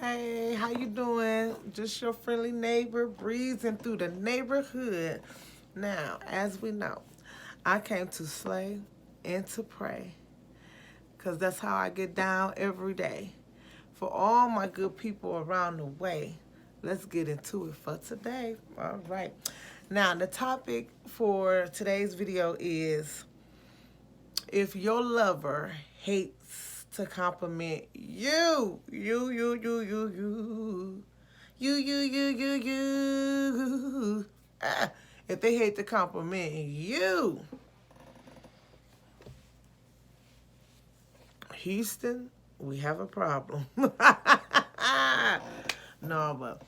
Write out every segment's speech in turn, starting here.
Hey, how you doing? Just your friendly neighbor breezing through the neighborhood. Now, as we know, I came to slay and to pray because that's how I get down every day. For all my good people around the way, let's get into it for today. All right. Now, the topic for today's video is if your lover hates to compliment you. If they hate to compliment you, Houston, we have a problem. No, but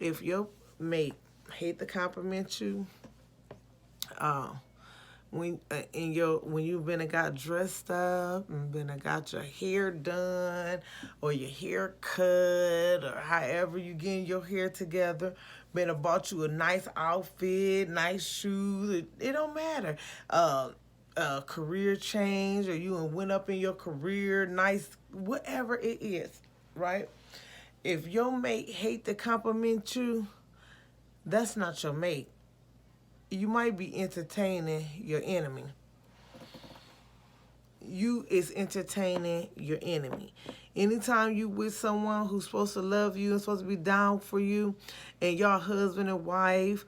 if your mate hate to compliment you, uh, when you've been and got dressed up and been and got your hair done or your hair cut or however you getting your hair together, been and bought you a nice outfit, nice shoes, it don't matter. Career change or you went up in your career, nice whatever it is, right? If your mate hate to compliment you, that's not your mate. You might be entertaining your enemy. You is entertaining your enemy. Anytime you with someone who's supposed to love you and supposed to be down for you, and y'all husband and wife,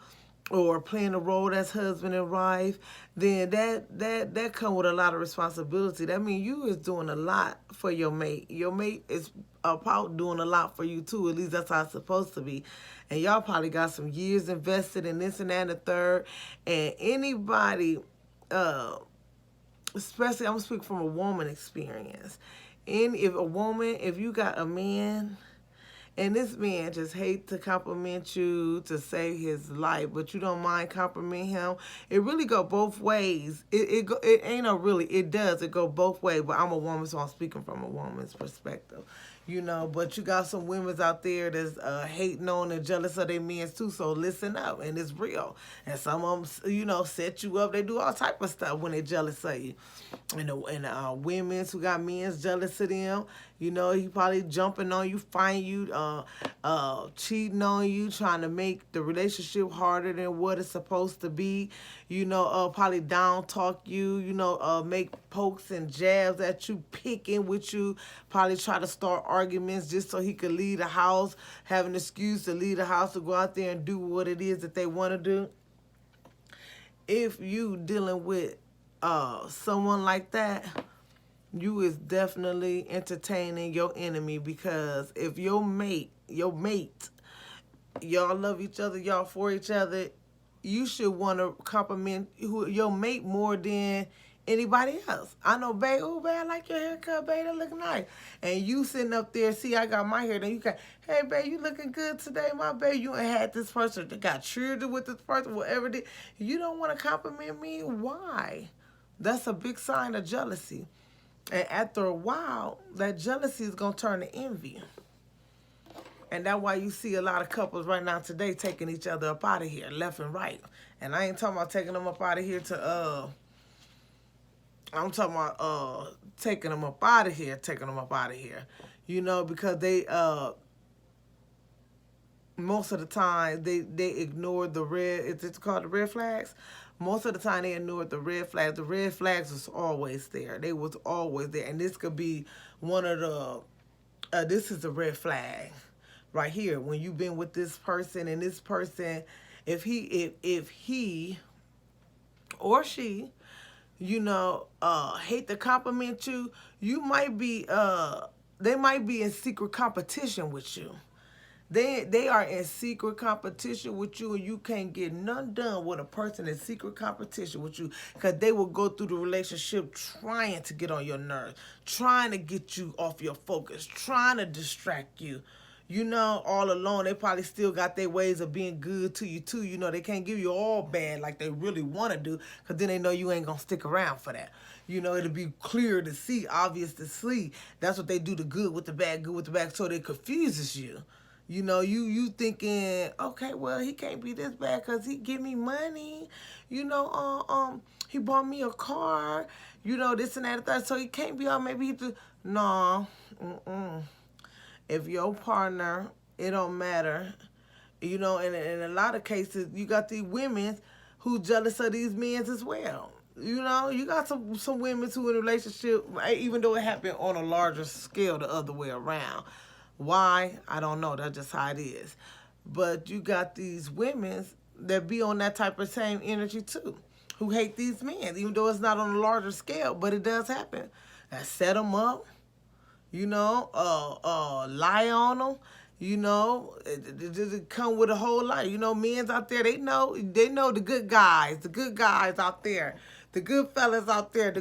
or playing a role as husband and wife, then that come with a lot of responsibility. That means you is doing a lot for your mate. Your mate is about doing a lot for you too. At least that's how it's supposed to be. And y'all probably got some years invested in this and that and the third. And anybody, especially I'm speaking from a woman experience. And if you got a man and this man just hate to compliment you to save his life, but you don't mind complimenting him. It really go both ways. It ain't no really. It does. It go both ways. But I'm a woman, so I'm speaking from a woman's perspective. But you got some women's out there that's hating on and jealous of their men too. So listen up, and it's real. And some of them, set you up. They do all type of stuff when they jealous of you. And the women's who got men's jealous of them. He probably jumping on you, fighting you, cheating on you, trying to make the relationship harder than what it's supposed to be. Probably down talk you, make pokes and jabs at you, picking with you, probably try to start arguments just so he could leave the house, have an excuse to leave the house to go out there and do what it is that they want to do. If you dealing with someone like that, you is definitely entertaining your enemy, because if your mate, y'all love each other, y'all for each other, you should want to compliment your mate more than anybody else. I know, babe, oh, babe, I like your haircut, babe, that look nice. And you sitting up there, see, I got my hair, then you got, hey, babe, you looking good today, my babe. You ain't had this person that got children with this person, whatever it is. You don't want to compliment me? Why? That's a big sign of jealousy. And after a while, that jealousy is going to turn to envy. And that's why you see a lot of couples right now today taking each other up out of here, left and right. And I ain't talking about taking them up out of here I'm talking about taking them up out of here, because they, most of the time, they ignore the red, is it called the red flags? Most of the time they ignored the red flags. The red flags was always there. They was always there. And this could be one of the, this is a red flag right here. When you've been with this person and this person, if he or she, hate to compliment you, you might be, they might be in secret competition with you. They are in secret competition with you, and you can't get none done with a person in secret competition with you, because they will go through the relationship trying to get on your nerves, trying to get you off your focus, trying to distract you. All alone, they probably still got their ways of being good to you too. They can't give you all bad like they really want to do, because then they know you ain't going to stick around for that. It'll be clear to see, obvious to see. That's what they do, the good with the bad, so they confuses you. You thinking, okay, well, he can't be this bad because he give me money. He bought me a car. This and that, so he can't be all, maybe he no. If your partner, it don't matter, and in a lot of cases, you got these women who jealous of these men as well. You got some women who in a relationship, even though it happened on a larger scale the other way around. Why? I don't know. That's just how it is. But you got these women that be on that type of same energy too, who hate these men, even though it's not on a larger scale, but it does happen. That set them up, lie on them, it come with a whole lot. Men's out there, they know the good guys out there, the good fellas out there,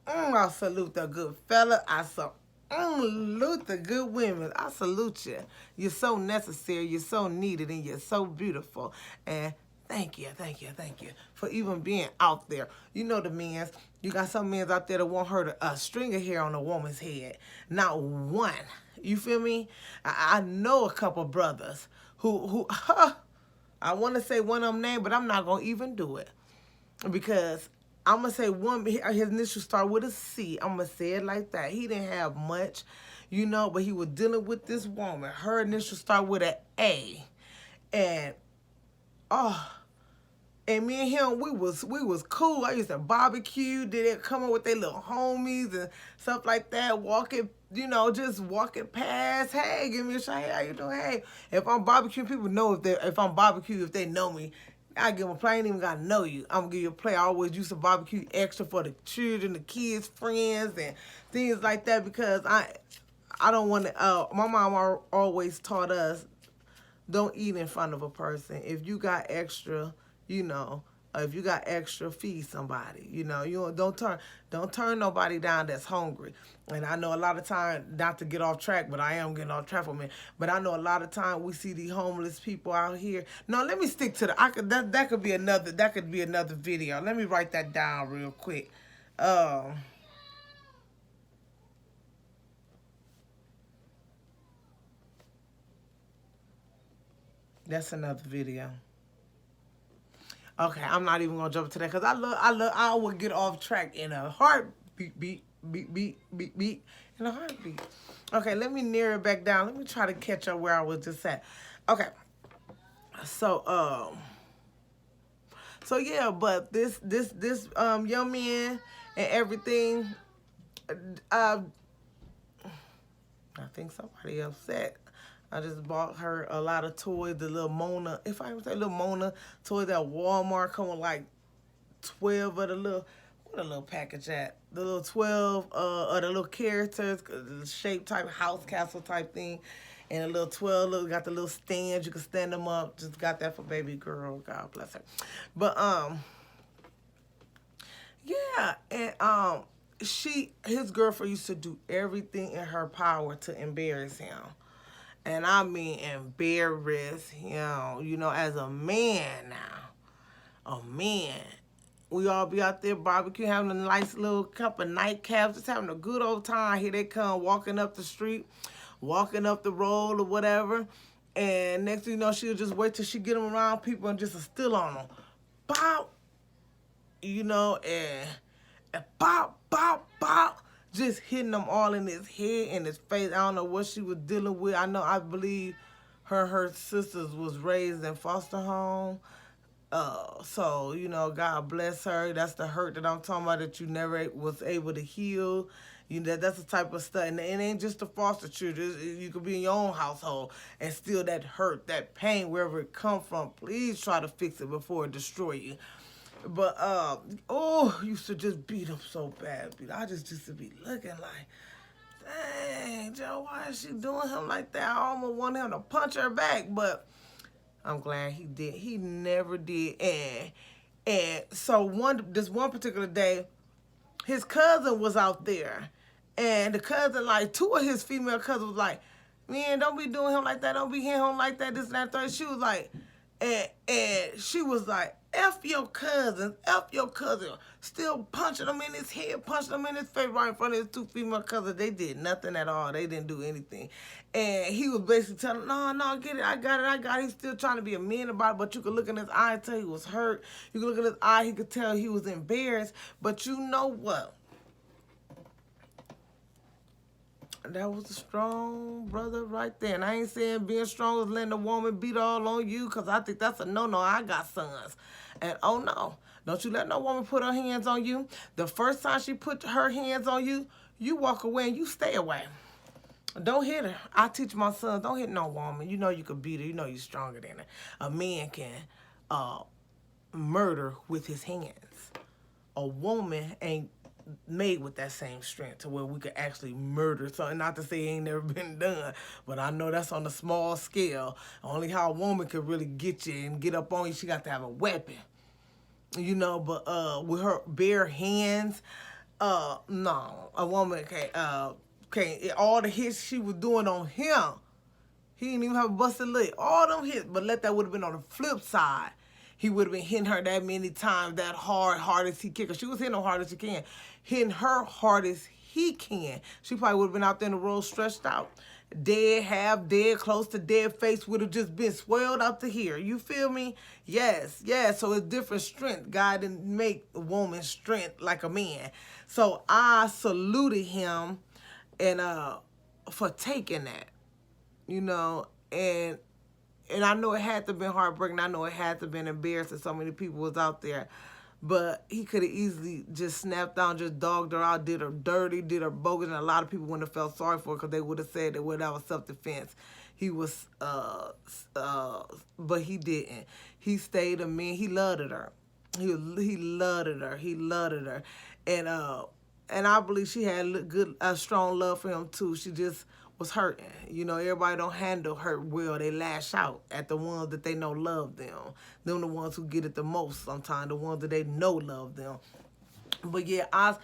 I salute the good fella. I salute the good women. I salute you. You're so necessary, you're so needed, and you're so beautiful. And thank you for even being out there. The men's. You got some men's out there that won't hurt a string of hair on a woman's head. Not one. You feel me? I know a couple brothers who I want to say one of them name, but I'm not going to even do it. Because I'm going to say one, his initials start with a C. I'm going to say it like that. He didn't have much, but he was dealing with this woman. Her initials start with an A. And, and me and him, we was cool. I used to barbecue. Did it come up with their little homies and stuff like that. Walking, just walking past. Hey, give me a shot. Hey, how you doing? Hey, if I'm barbecuing, people know if I'm barbecue, if they know me. I give them a play. I ain't even gotta know you. I'm gonna give you a play. I always used to barbecue extra for the children, the kids, friends, and things like that because I don't want to. My mom always taught us, don't eat in front of a person. If you got extra, if you got extra, feed somebody. You don't turn nobody down that's hungry. And I know a lot of time, not to get off track, but I am getting off track for me. But I know a lot of time we see these homeless people out here. No, let me stick to that could be another video. Let me write that down real quick. That's another video. Okay, I'm not even gonna jump to that because I would get off track in a heartbeat, beat in a heartbeat. Okay, let me narrow it back down. Let me try to catch up where I was just at. Okay, so yeah, but this young man and everything, I think somebody upset. I just bought her a lot of toys, the little Mona, if I even say little Mona toys at Walmart, come with like 12 of the little, what a little package at? The little 12 of the little characters, the shape type, house castle type thing. And a little 12, got the little stands, you can stand them up. Just got that for baby girl, God bless her. But, yeah, and his girlfriend used to do everything in her power to embarrass him. And I mean embarrass him, as a man now. A man. We all be out there barbecue, having a nice little cup of nightcaps, just having a good old time. Here they come walking up the street, walking up the road or whatever. And next thing you know, she'll just wait till she get them around people and just steal on them. Bop. And bop, bop, bop. Just hitting them all in his head and his face. I don't know what she was dealing with. I believe her sisters was raised in foster home. So, God bless her. That's the hurt that I'm talking about that you never was able to heal. That's the type of stuff. And it ain't just the foster children. You could be in your own household and still that hurt, that pain, wherever it come from. Please try to fix it before it destroy you. But, used to just beat him so bad. I just used to be looking like, dang, Joe, why is she doing him like that? I almost want him to punch her back, but I'm glad he did. He never did. And so this one particular day, his cousin was out there. And the cousin, like, two of his female cousins was like, man, don't be doing him like that. Don't be hitting him like that, this and that, third. She was like, and she was like, F your cousin, still punching him in his head, punching him in his face right in front of his two female cousins. They did nothing at all. They didn't do anything. And he was basically telling them, no, get it, I got it. He's still trying to be a man about it, but you could look in his eye and tell he was hurt. You could look in his eye, he could tell he was embarrassed. But you know what? That was a strong brother right there. And I ain't saying being strong is letting a woman beat all on you, because I think that's a no-no. I got sons. And oh no, don't you let no woman put her hands on you. The first time she put her hands on you, you walk away and you stay away. Don't hit her. I teach my sons, don't hit no woman. You know you can beat her. You know you're stronger than her. A man can uh, murder with his hands. A woman ain't made with that same strength to where we could actually murder something. Not to say it ain't never been done, but I know that's on a small scale. Only how a woman could really get you and get up on you, she got to have a weapon. You know, but with her bare hands, no, a woman can't. All the hits she was doing on him, he didn't even have a busted leg. All them hits, but let that would have been on the flip side. He would have been hitting her that many times, that hard as he can. 'Cause she was hitting her hard as she can. Hitting her hard as he can. She probably would have been out there in the road stretched out. Dead, half dead, close to dead, face would have just been swelled up to here. You feel me? Yes, yes. So it's different strength. God didn't make a woman's strength like a man. So I saluted him and for taking that, you know, and I know it had to have been heartbreaking. I know it had to have been embarrassing. So many people was out there. But he could have easily just snapped down, just dogged her out, did her dirty, did her bogus, and a lot of people wouldn't have felt sorry for her because they would have said that, well, that was self-defense. He was, but he didn't. He stayed a man. He loved her. He loved her. He loved her. And I believe she had a strong love for him too. She just was hurting. You know, everybody don't handle hurt well. They lash out at the ones that they know love them. Them the ones who get it the most sometimes, the ones that they know love them. But yeah, I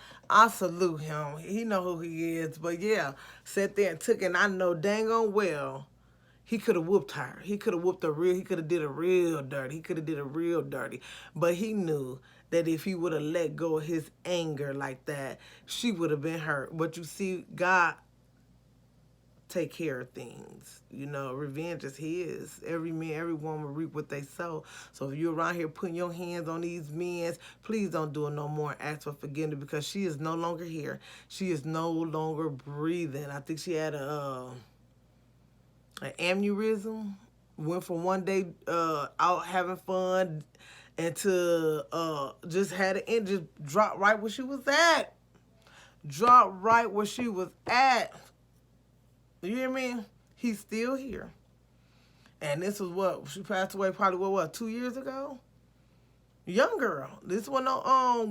salute him. He know who he is. But yeah, sat there and took it. And I know dang on well he could have whooped her. He could have whooped her real. He could have did her real dirty. He could have did her real dirty. But he knew that if he would have let go of his anger like that, she would have been hurt. But you see, God take care of things. You know, revenge is his. Every man, every woman reap what they sow. So if you're around here putting your hands on these men, please don't do it no more. Ask for forgiveness, because she is no longer here. She is no longer breathing. I think she had an aneurysm. Went from one day out having fun and to just had it and just dropped right where she was at. Dropped right where she was at. You hear me? He's still here. And this was what? She passed away probably, what 2 years ago? Young girl. This one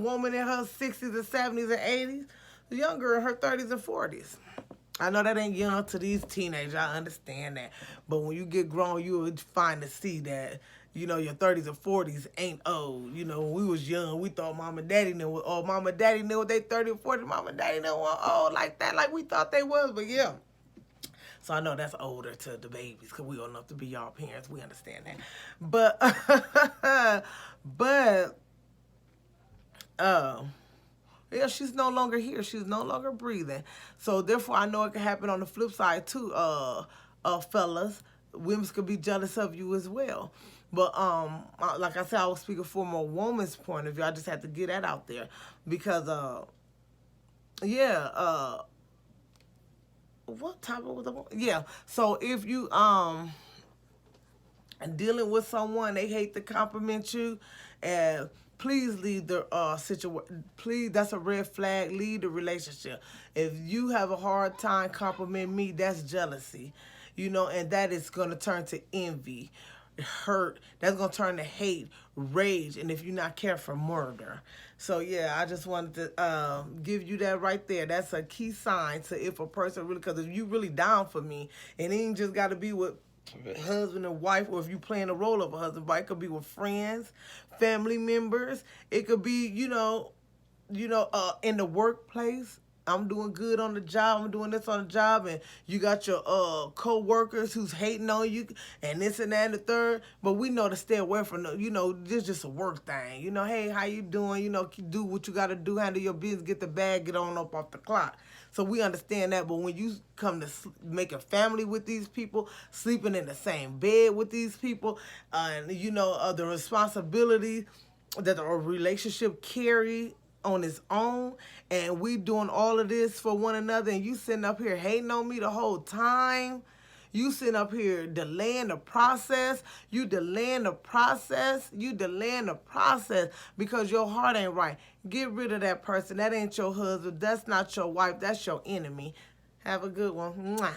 woman in her 60s and 70s and 80s. The young girl in her 30s and 40s. I know that ain't young to these teenagers. I understand that. But when you get grown, you would find to see that, you know, your 30s and 40s ain't old. You know, when we was young, we thought mom and daddy knew what, oh, mom and daddy knew what they 30 or 40. Mom and daddy knew what old like that, like we thought they was. But yeah. So I know that's older to the babies, because we old enough to be y'all parents. We understand that. But, yeah, she's no longer here. She's no longer breathing. So therefore, I know it can happen on the flip side too, fellas. Women could be jealous of you as well. But like I said, I was speaking from a woman's point of view. I just had to get that out there because, what topic was the yeah? So if you dealing with someone, they hate to compliment you, and please leave the situation. Please, that's a red flag. Leave the relationship. If you have a hard time complimenting me, that's jealousy, you know, and that is gonna turn to envy, hurt. That's gonna turn to hate, rage, and if you're not careful, murder. So yeah, I just wanted to give you that right there. That's a key sign to if a person really, because if you really down for me, and it ain't just got to be with husband and wife, or if you playing the role of a husband, but it could be with friends, family members. It could be, you know, in the workplace. I'm doing good on the job. I'm doing this on the job, and you got your co-workers who's hating on you, and this and that and the third. But we know to stay away from the, you know, this just a work thing. You know, hey, how you doing? You know, do what you got to do, handle your business, get the bag, get on up off the clock. So we understand that. But when you come to make a family with these people, sleeping in the same bed with these people, and you know the responsibility that a relationship carry. on its own, and we doing all of this for one another, and you sitting up here hating on me the whole time. You sitting up here delaying the process. You delaying the process. You delaying the process because your heart ain't right. Get rid of that person. That ain't your husband. That's not your wife. That's your enemy. Have a good one. Mwah.